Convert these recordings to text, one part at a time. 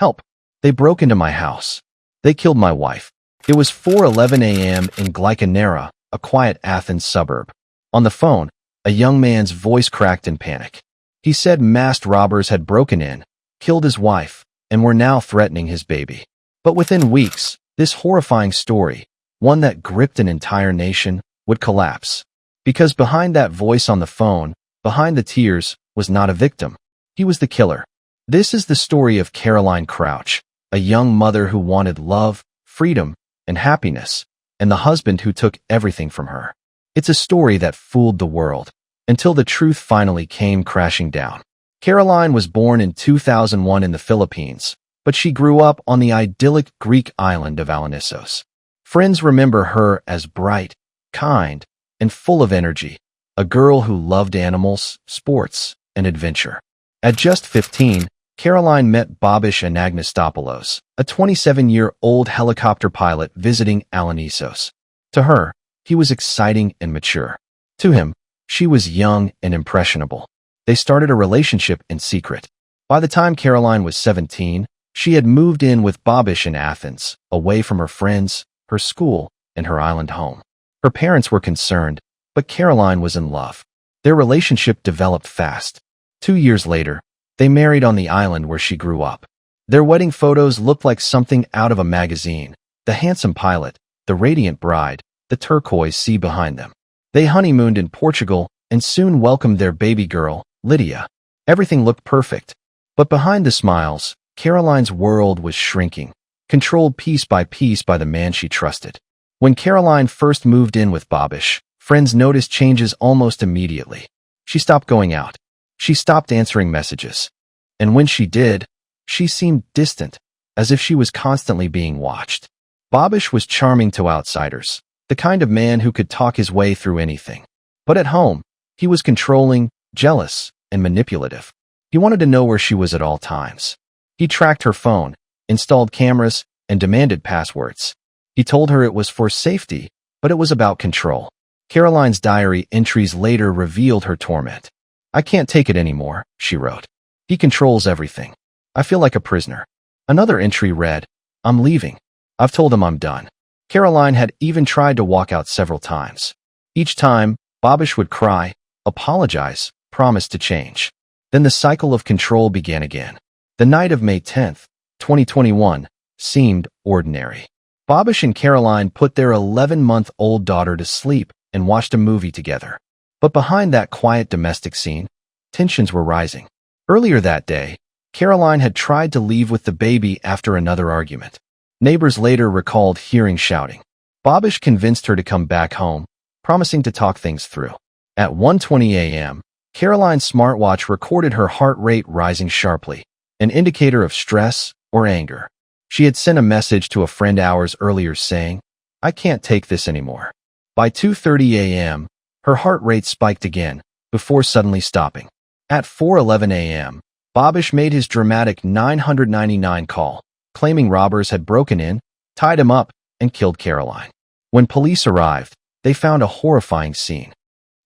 Help! They broke into my house. They killed my wife. It was 4:11 a.m. in Glycanera, a quiet Athens suburb. On the phone, a young man's voice cracked in panic. He said masked robbers had broken in, killed his wife, and were now threatening his baby. But within weeks, this horrifying story, one that gripped an entire nation, would collapse. Because behind that voice on the phone, behind the tears, was not a victim. He was the killer. This is the story of Caroline Crouch, a young mother who wanted love, freedom, and happiness, and the husband who took everything from her. It's a story that fooled the world, until the truth finally came crashing down. Caroline was born in 2001 in the Philippines, but she grew up on the idyllic Greek island of Athens. Friends remember her as bright, kind, and full of energy, a girl who loved animals, sports, and adventure. At just 15, Caroline met Bobish Anagnostopoulos, a 27-year-old helicopter pilot visiting Athens. To her, he was exciting and mature. To him, she was young and impressionable. They started a relationship in secret. By the time Caroline was 17, she had moved in with Bobish in Athens, away from her friends, her school, and her island home. Her parents were concerned, but Caroline was in love. Their relationship developed fast. 2 years later, they married on the island where she grew up. Their wedding photos looked like something out of a magazine: the handsome pilot, the radiant bride, the turquoise sea behind them. They honeymooned in Portugal and soon welcomed their baby girl, Lydia. Everything looked perfect. But behind the smiles, Caroline's world was shrinking, controlled piece by the man she trusted. When Caroline first moved in with Bobish, friends noticed changes almost immediately. She stopped going out. She stopped answering messages. And when she did, she seemed distant, as if she was constantly being watched. Bobish was charming to outsiders, the kind of man who could talk his way through anything. But at home, he was controlling, jealous, and manipulative. He wanted to know where she was at all times. He tracked her phone, installed cameras, and demanded passwords. He told her it was for safety, but it was about control. Caroline's diary entries later revealed her torment. "I can't take it anymore," she wrote. "He controls everything. I feel like a prisoner." Another entry read, "I'm leaving. I've told him I'm done." Caroline had even tried to walk out several times. Each time, Bobish would cry, apologize, promise to change. Then the cycle of control began again. The night of May 10th, 2021, seemed ordinary. Bobish and Caroline put their 11-month-old daughter to sleep and watched a movie together. But behind that quiet domestic scene, tensions were rising. Earlier that day, Caroline had tried to leave with the baby after another argument. Neighbors later recalled hearing shouting. Bobish convinced her to come back home, promising to talk things through. At 1:20 a.m., Caroline's smartwatch recorded her heart rate rising sharply, an indicator of stress or anger. She had sent a message to a friend hours earlier saying, "I can't take this anymore." By 2:30 a.m., her heart rate spiked again, before suddenly stopping. At 4:11 a.m., Bobish made his dramatic 999 call, claiming robbers had broken in, tied him up, and killed Caroline. When police arrived, they found a horrifying scene.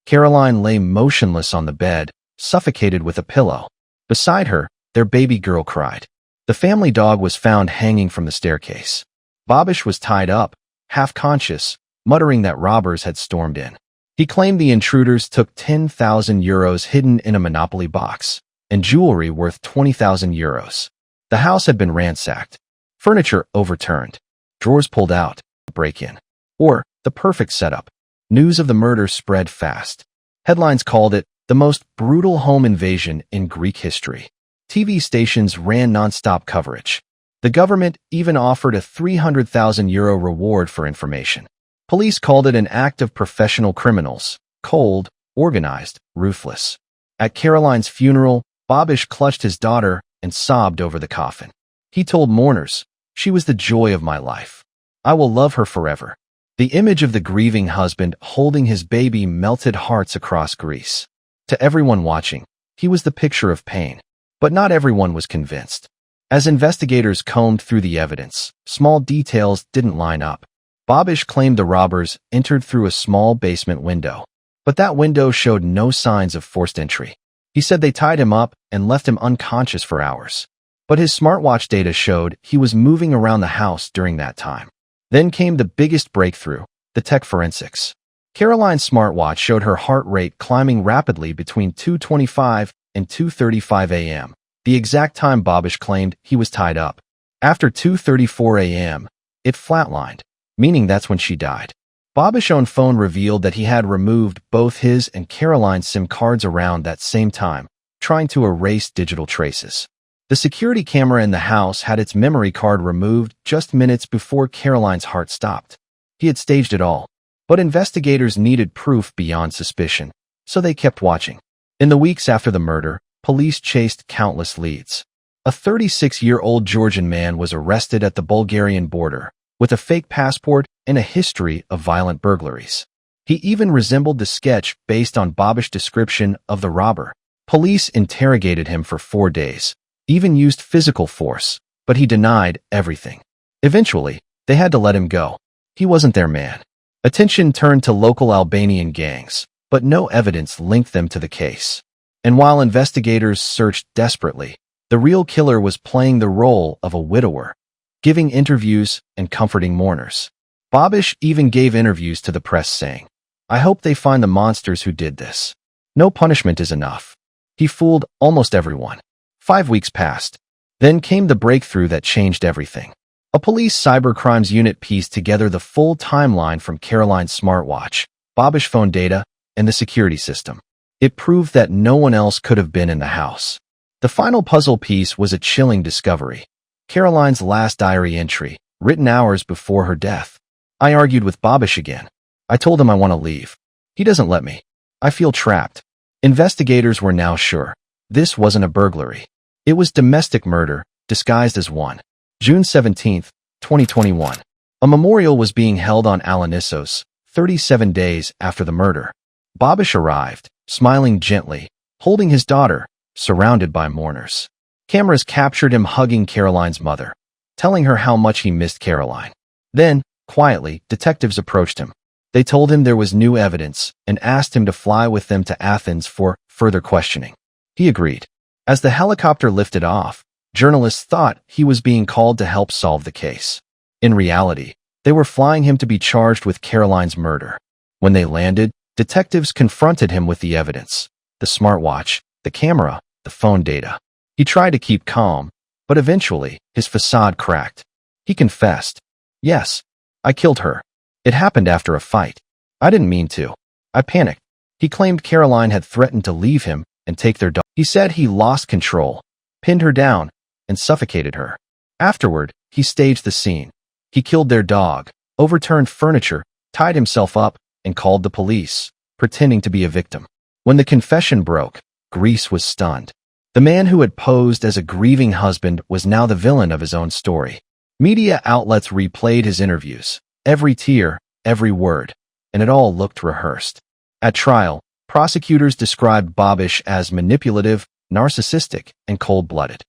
Caroline lay motionless on the bed, suffocated with a pillow. Beside her, their baby girl cried. The family dog was found hanging from the staircase. Bobish was tied up, half-conscious, muttering that robbers had stormed in. He claimed the intruders took 10,000 euros hidden in a Monopoly box, and jewelry worth 20,000 euros. The house had been ransacked, furniture overturned, drawers pulled out, break-in. Or, the perfect setup. News of the murder spread fast. Headlines called it the most brutal home invasion in Greek history. TV stations ran non-stop coverage. The government even offered a 300,000 euro reward for information. Police called it an act of professional criminals, cold, organized, ruthless. At Caroline's funeral, Bobish clutched his daughter and sobbed over the coffin. He told mourners, "She was the joy of my life. I will love her forever." The image of the grieving husband holding his baby melted hearts across Greece. To everyone watching, he was the picture of pain. But not everyone was convinced. As investigators combed through the evidence, small details didn't line up. Bobish claimed the robbers entered through a small basement window, but that window showed no signs of forced entry. He said they tied him up and left him unconscious for hours. but his smartwatch data showed he was moving around the house during that time. Then came the biggest breakthrough, the tech forensics. Caroline's smartwatch showed her heart rate climbing rapidly between 2:25 and 2:35 a.m., the exact time Bobish claimed he was tied up. After 2:34 a.m., it flatlined, meaning that's when she died. Bobish's own phone revealed that he had removed both his and Caroline's SIM cards around that same time, trying to erase digital traces. The security camera in the house had its memory card removed just minutes before Caroline's heart stopped. He had staged it all, but investigators needed proof beyond suspicion, so they kept watching. In the weeks after the murder, police chased countless leads. A 36-year-old Georgian man was arrested at the Bulgarian border with a fake passport and a history of violent burglaries. He even resembled the sketch based on Bobish's description of the robber. Police interrogated him for 4 days, even used physical force, but he denied everything. Eventually, they had to let him go. He wasn't their man. Attention turned to local Albanian gangs, but no evidence linked them to the case. And while investigators searched desperately, the real killer was playing the role of a widower, giving interviews and comforting mourners. Bobish even gave interviews to the press saying, "I hope they find the monsters who did this. No punishment is enough." He fooled almost everyone. 5 weeks passed. Then came the breakthrough that changed everything. A police cybercrimes unit pieced together the full timeline from Caroline's smartwatch, Bobish's phone data, and the security system. It proved that no one else could have been in the house. The final puzzle piece was a chilling discovery. Caroline's last diary entry, written hours before her death. "I argued with Bobish again. I told him I want to leave. He doesn't let me. I feel trapped." Investigators were now sure this wasn't a burglary. It was domestic murder, disguised as one. June 17, 2021. A memorial was being held on Alanissos, 37 days after the murder. Bobish arrived, smiling gently, holding his daughter, surrounded by mourners. Cameras captured him hugging Caroline's mother, telling her how much he missed Caroline. Then, quietly, detectives approached him. They told him there was new evidence and asked him to fly with them to Athens for further questioning. He agreed. As the helicopter lifted off, journalists thought he was being called to help solve the case. In reality, they were flying him to be charged with Caroline's murder. When they landed, detectives confronted him with the evidence: the smartwatch, the camera, the phone data. He tried to keep calm, but eventually his facade cracked. He confessed, "Yes, I killed her. It happened after a fight. I didn't mean to. I panicked." He claimed Caroline had threatened to leave him and take their dog. He said he lost control, pinned her down, and suffocated her. Afterward, he staged the scene. He killed their dog, overturned furniture, tied himself up, and called the police, pretending to be a victim. When the confession broke, Greece was stunned. The man who had posed as a grieving husband was now the villain of his own story. Media outlets replayed his interviews, every tear, every word, and it all looked rehearsed. At trial, prosecutors described Bobish as manipulative, narcissistic, and cold-blooded.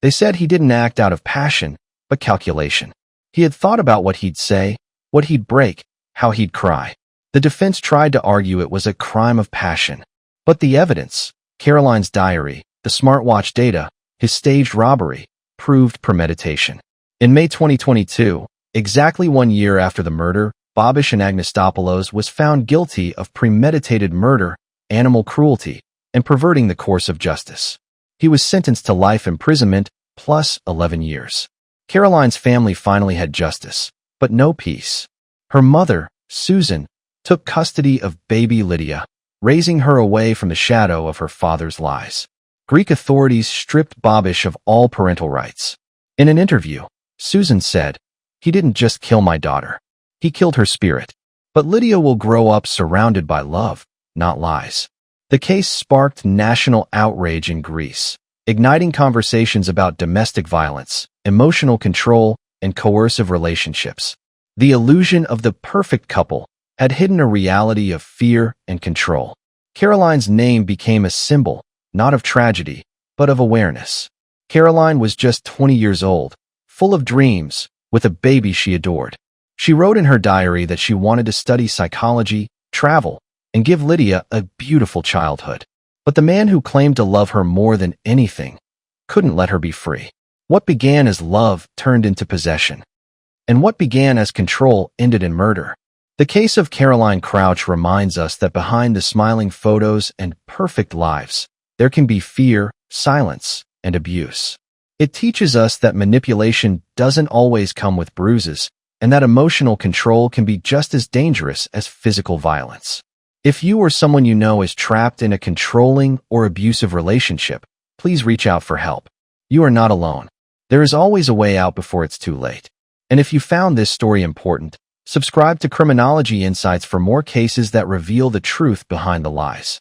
They said he didn't act out of passion, but calculation. He had thought about what he'd say, what he'd break, how he'd cry. The defense tried to argue it was a crime of passion. But the evidence, Caroline's diary, the smartwatch data, his staged robbery, proved premeditation. In May 2022, exactly 1 year after the murder, Bobish Anagnostopoulos was found guilty of premeditated murder, animal cruelty, and perverting the course of justice. He was sentenced to life imprisonment plus 11 years. Caroline's family finally had justice, but no peace. Her mother, Susan, took custody of baby Lydia, raising her away from the shadow of her father's lies. Greek authorities stripped Bobish of all parental rights. In an interview, Susan said, "He didn't just kill my daughter. He killed her spirit. But Lydia will grow up surrounded by love, not lies." The case sparked national outrage in Greece, igniting conversations about domestic violence, emotional control, and coercive relationships. The illusion of the perfect couple had hidden a reality of fear and control. Caroline's name became a symbol, not of tragedy, but of awareness. Caroline was just 20 years old, full of dreams, with a baby she adored. She wrote in her diary that she wanted to study psychology, travel, and give Lydia a beautiful childhood. But the man who claimed to love her more than anything couldn't let her be free. What began as love turned into possession. And what began as control ended in murder. The case of Caroline Crouch reminds us that behind the smiling photos and perfect lives, there can be fear, silence, and abuse. It teaches us that manipulation doesn't always come with bruises, and that emotional control can be just as dangerous as physical violence. If you or someone you know is trapped in a controlling or abusive relationship, please reach out for help. You are not alone. There is always a way out before it's too late. And if you found this story important, subscribe to Criminology Insights for more cases that reveal the truth behind the lies.